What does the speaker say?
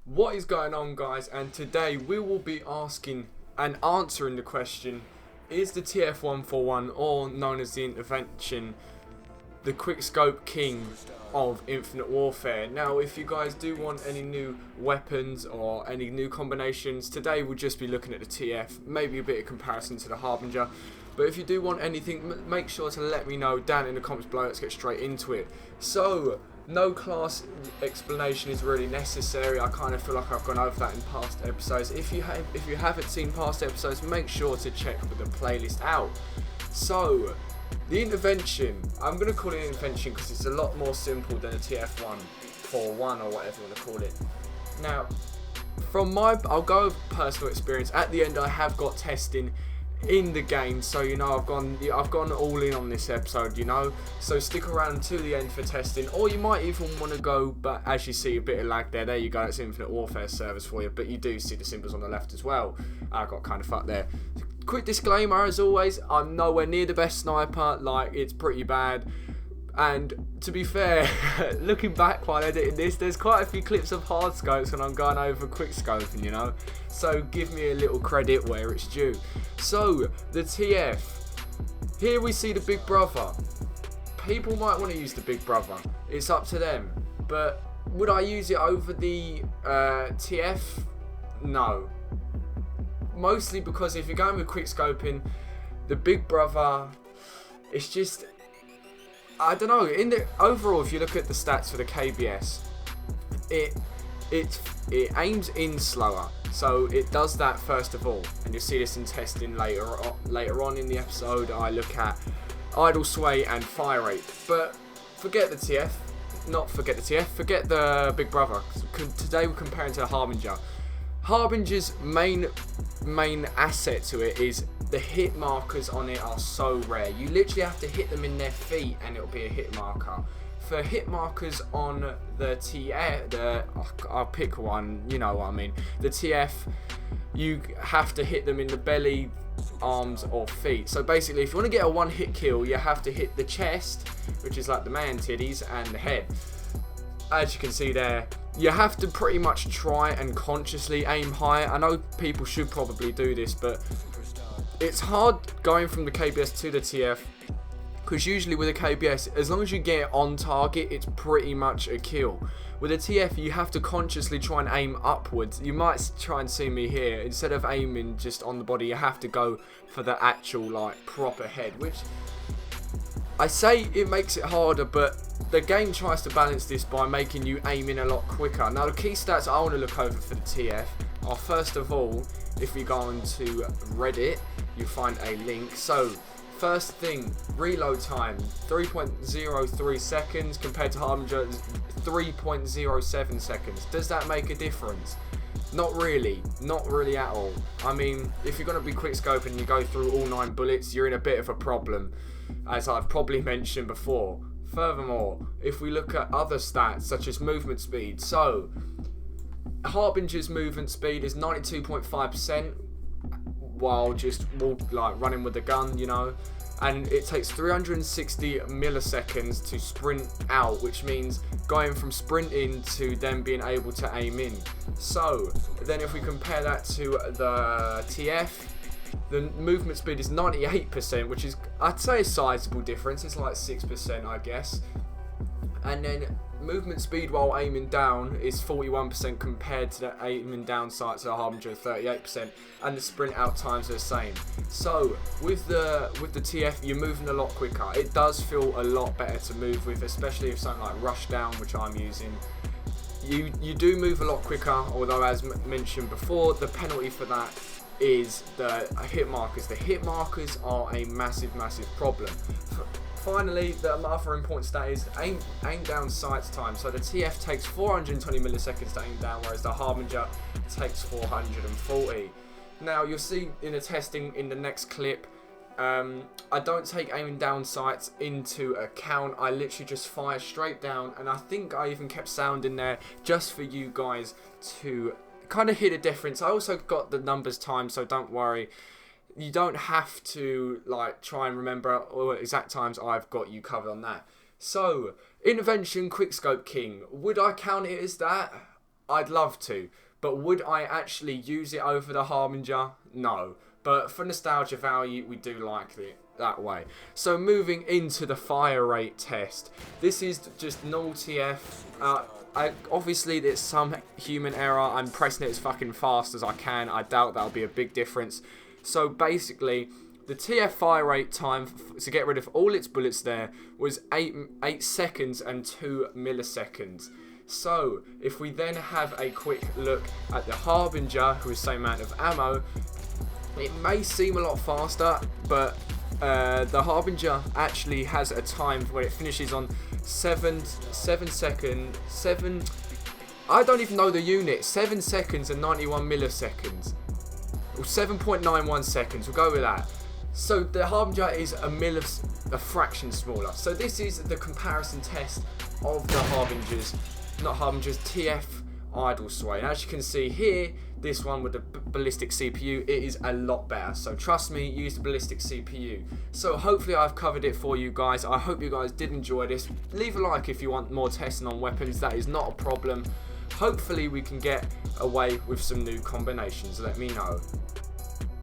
What is going on, guys? And today we will be asking and answering the question: is the TF141, or known as the Intervention, the quickscope king of Infinite Warfare? Now, if you guys do want any new weapons or any new combinations, today we'll just be looking at the TF, maybe a bit of comparison to the Harbinger. But if you do want anything, make sure to let me know down in the comments below. Let's get straight into it. So, no class explanation is really necessary. I kind of feel like I've gone over that in past episodes. If you haven't seen past episodes, make sure to check the playlist out. So, the Intervention, I'm going to call it Intervention because it's a lot more simple than a TF141 or whatever you want to call it. Now, I'll go with personal experience. At the end, I have got testing in the game, so I've gone all in on this episode, so stick around to the end for testing, or you might even want to go, but as you see a bit of lag there you go, it's Infinite Warfare servers for you, but you do see the symbols on the left as well. I got kind of fucked there. Quick disclaimer, as always, I'm nowhere near the best sniper, it's pretty bad. And to be fair, looking back while editing this, there's quite a few clips of hard scopes when I'm going over quick scoping, so give me a little credit where it's due. So, the TF, here we see the Big Brother. People might want to use the Big Brother, it's up to them, but would I use it over the TF? No. Mostly because if you're going with quick scoping, the Big Brother, it's just, I don't know. Overall, if you look at the stats for the KBS, it aims in slower, so it does that first of all, and you'll see this in testing later on in the episode. I look at idle sway and fire rate, but forget the Big Brother. Today we're comparing to the Harbinger. Harbinger's main asset to it is the hit markers on it are so rare. You literally have to hit them in their feet and it'll be a hit marker. For hit markers on the TF, I'll pick one, you know what I mean. The TF, you have to hit them in the belly, arms or feet. So basically, if you want to get a one hit kill, you have to hit the chest, which is like the man titties, and the head. As you can see there, you have to pretty much try and consciously aim high. I know people should probably do this, but it's hard going from the KBS to the TF, because usually with a KBS, as long as you get it on target, it's pretty much a kill. With a TF, you have to consciously try and aim upwards. You might try and see me here. Instead of aiming just on the body, you have to go for the actual proper head, which I say it makes it harder, but the game tries to balance this by making you aim in a lot quicker. Now, the key stats I want to look over for the TF are, first of all, if you go onto Reddit, you find a link. So, first thing, reload time, 3.03 seconds compared to Harbinger, 3.07 seconds. Does that make a difference? Not really at all. I mean, if you're going to be quick scoping and you go through all 9 bullets, you're in a bit of a problem, as I've probably mentioned before. Furthermore, if we look at other stats such as movement speed, so Harbinger's movement speed is 92.5% while just running with the gun, and it takes 360 milliseconds to sprint out, which means going from sprinting to then being able to aim in. So then if we compare that to the TF, the movement speed is 98%, which is, I'd say, a sizable difference. It's like 6%, I guess. And then movement speed while aiming down is 41% compared to the aiming down sights of the Harbinger, 38%, and the sprint out times are the same. So with the TF, you're moving a lot quicker. It does feel a lot better to move with, especially if something like rush down, which I'm using. You do move a lot quicker, although as mentioned before, the penalty for that is the hit markers. The hit markers are a massive problem. Finally, the other important stat is aim down sights time. So the TF takes 420 milliseconds to aim down, whereas the Harbinger takes 440. Now you'll see in the testing in the next clip, I don't take aiming down sights into account. I literally just fire straight down, and I think I even kept sound in there just for you guys to kind of hear the difference. I also got the numbers timed, so don't worry. You don't have to try and remember all exact times. I've got you covered on that. So, Intervention Quickscope King. Would I count it as that? I'd love to, but would I actually use it over the Harbinger? No. But for nostalgia value, we do like it that way. So moving into the fire rate test. This is just null TF. Obviously, there's some human error. I'm pressing it as fucking fast as I can. I doubt that'll be a big difference. So basically, the TF fire rate time to get rid of all its bullets there was 8 seconds and 2 milliseconds. So if we then have a quick look at the Harbinger, who is the same amount of ammo, it may seem a lot faster, but the Harbinger actually has a time where it finishes on 7 seconds. I don't even know the unit. 7 seconds and 91 milliseconds. Or 7.91 seconds. We'll go with that. So the Harbinger is a fraction smaller. So this is the comparison test of the Harbingers, not Harbingers, TF idle sway. And as you can see here, this one with the ballistic CPU, it is a lot better. So trust me, use the ballistic CPU. So hopefully I've covered it for you guys. I hope you guys did enjoy this. Leave a like if you want more testing on weapons. That is not a problem. Hopefully we can get away with some new combinations. Let me know.